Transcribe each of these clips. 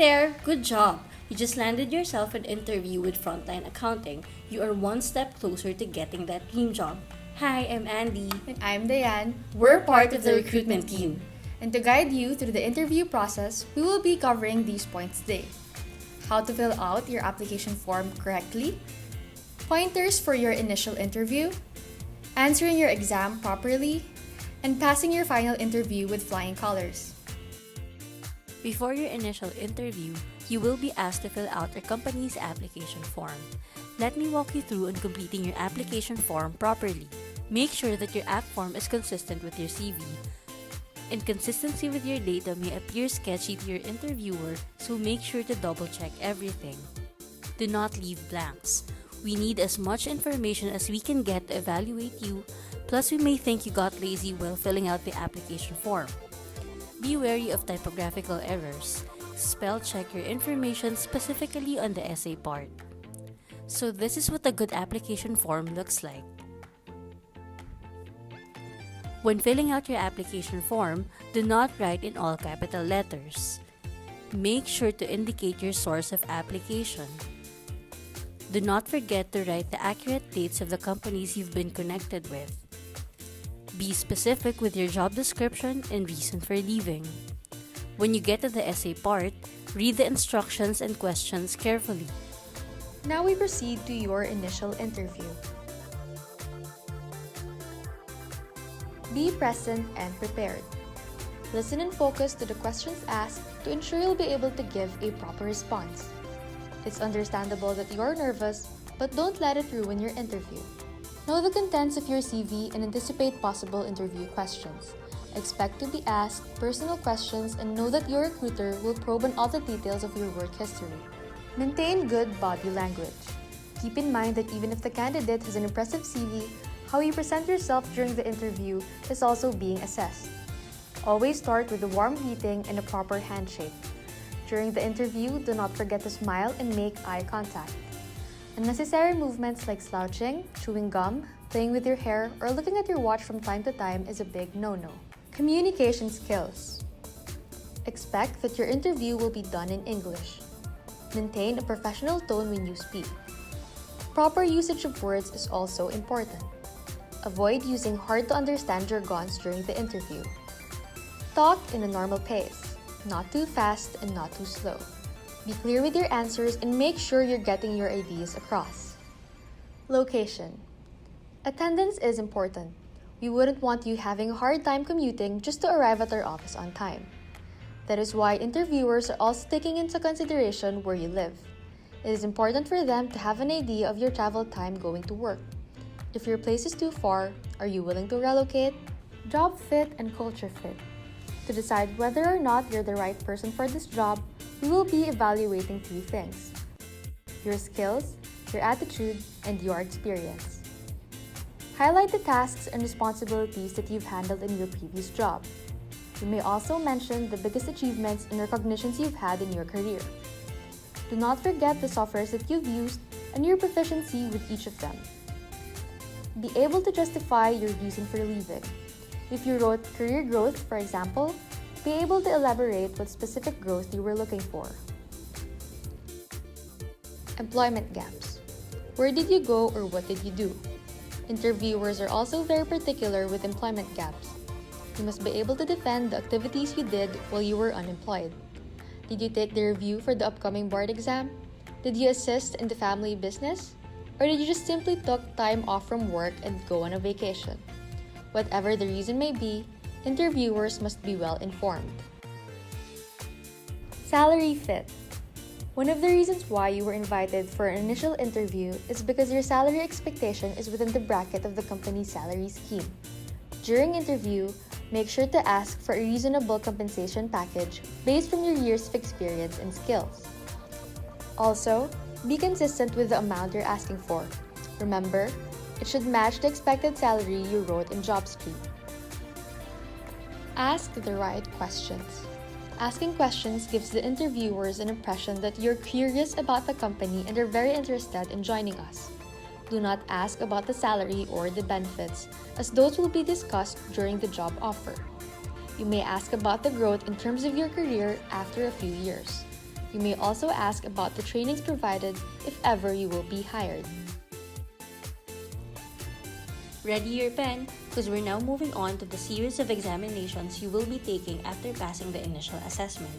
there! Good job! You just landed yourself an interview with Frontline Accounting. You are one step closer to getting that dream job. Hi, I'm Andy. And I'm Diane. We're part of the recruitment team. And to guide you through the interview process, we will be covering these points today. How to fill out your application form correctly, pointers for your initial interview, answering your exam properly, and passing your final interview with flying colors. Before your initial interview, you will be asked to fill out your company's application form. Let me walk you through on completing your application form properly. Make sure that your app form is consistent with your CV. Inconsistency with your data may appear sketchy to your interviewer, so make sure to double-check everything. Do not leave blanks. We need as much information as we can get to evaluate you, plus we may think you got lazy while filling out the application form. Be wary of typographical errors. Spell check your information specifically on the essay part. So this is what a good application form looks like. When filling out your application form, do not write in all capital letters. Make sure to indicate your source of application. Do not forget to write the accurate dates of the companies you've been connected with. Be specific with your job description and reason for leaving. When you get to the essay part, read the instructions and questions carefully. Now we proceed to your initial interview. Be present and prepared. Listen and focus to the questions asked to ensure you'll be able to give a proper response. It's understandable that you're nervous, but don't let it ruin your interview. Know the contents of your CV and anticipate possible interview questions. Expect to be asked personal questions and know that your recruiter will probe on all the details of your work history. Maintain good body language. Keep in mind that even if the candidate has an impressive CV, how you present yourself during the interview is also being assessed. Always start with a warm greeting and a proper handshake. During the interview, do not forget to smile and make eye contact. Unnecessary movements like slouching, chewing gum, playing with your hair, or looking at your watch from time to time is a big no-no. Communication skills. Expect that your interview will be done in English. Maintain a professional tone when you speak. Proper usage of words is also important. Avoid using hard-to-understand jargons during the interview. Talk in a normal pace, not too fast and not too slow. Be clear with your answers and make sure you're getting your ideas across. Location. Attendance is important. We wouldn't want you having a hard time commuting just to arrive at our office on time. That is why interviewers are also taking into consideration where you live. It is important for them to have an idea of your travel time going to work. If your place is too far, are you willing to relocate? Job fit and culture fit. To decide whether or not you're the right person for this job, we will be evaluating 3 things: your skills, your attitude, and your experience. Highlight the tasks and responsibilities that you've handled in your previous job. You may also mention the biggest achievements and recognitions you've had in your career. Do not forget the softwares that you've used and your proficiency with each of them. Be able to justify your reason for leaving. If you wrote career growth, for example, be able to elaborate what specific growth you were looking for. Employment gaps. Where did you go or what did you do? Interviewers are also very particular with employment gaps. You must be able to defend the activities you did while you were unemployed. Did you take the review for the upcoming board exam? Did you assist in the family business? Or did you just simply took time off from work and go on a vacation? Whatever the reason may be, interviewers must be well informed. Salary fit. One of the reasons why you were invited for an initial interview is because your salary expectation is within the bracket of the company's salary scheme. During interview, make sure to ask for a reasonable compensation package based on your years of experience and skills. Also, be consistent with the amount you're asking for. Remember, it should match the expected salary you wrote in JobStreet. Ask the right questions. Asking questions gives the interviewers an impression that you're curious about the company and are very interested in joining us. Do not ask about the salary or the benefits, as those will be discussed during the job offer. You may ask about the growth in terms of your career after a few years. You may also ask about the trainings provided if ever you will be hired. Ready your pen? Because we're now moving on to the series of examinations you will be taking after passing the initial assessment.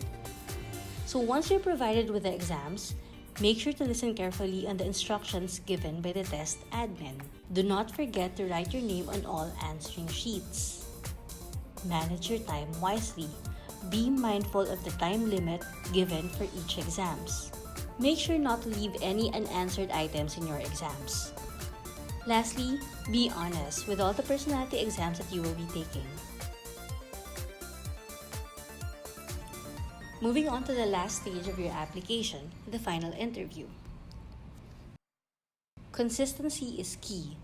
So once you're provided with the exams, make sure to listen carefully on the instructions given by the test admin. Do not forget to write your name on all answering sheets. Manage your time wisely. Be mindful of the time limit given for each exams. Make sure not to leave any unanswered items in your exams. Lastly, be honest with all the personality exams that you will be taking. Moving on to the last stage of your application, the final interview. Consistency is key.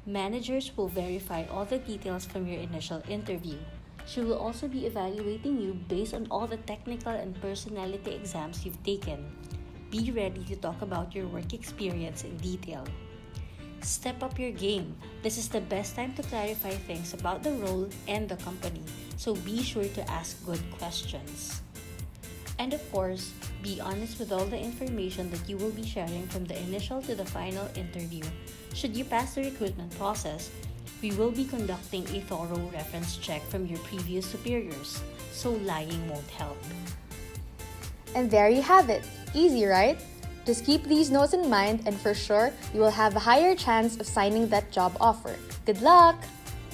Managers will verify all the details from your initial interview. She will also be evaluating you based on all the technical and personality exams you've taken. Be ready to talk about your work experience in detail. Step up your game. This is the best time to clarify things about the role and the company, so be sure to ask good questions. And of course, be honest with all the information that you will be sharing from the initial to the final interview. Should you pass the recruitment process, we will be conducting a thorough reference check from your previous superiors, so lying won't help. And there you have it. Easy, right? Just keep these notes in mind and for sure, you will have a higher chance of signing that job offer. Good luck!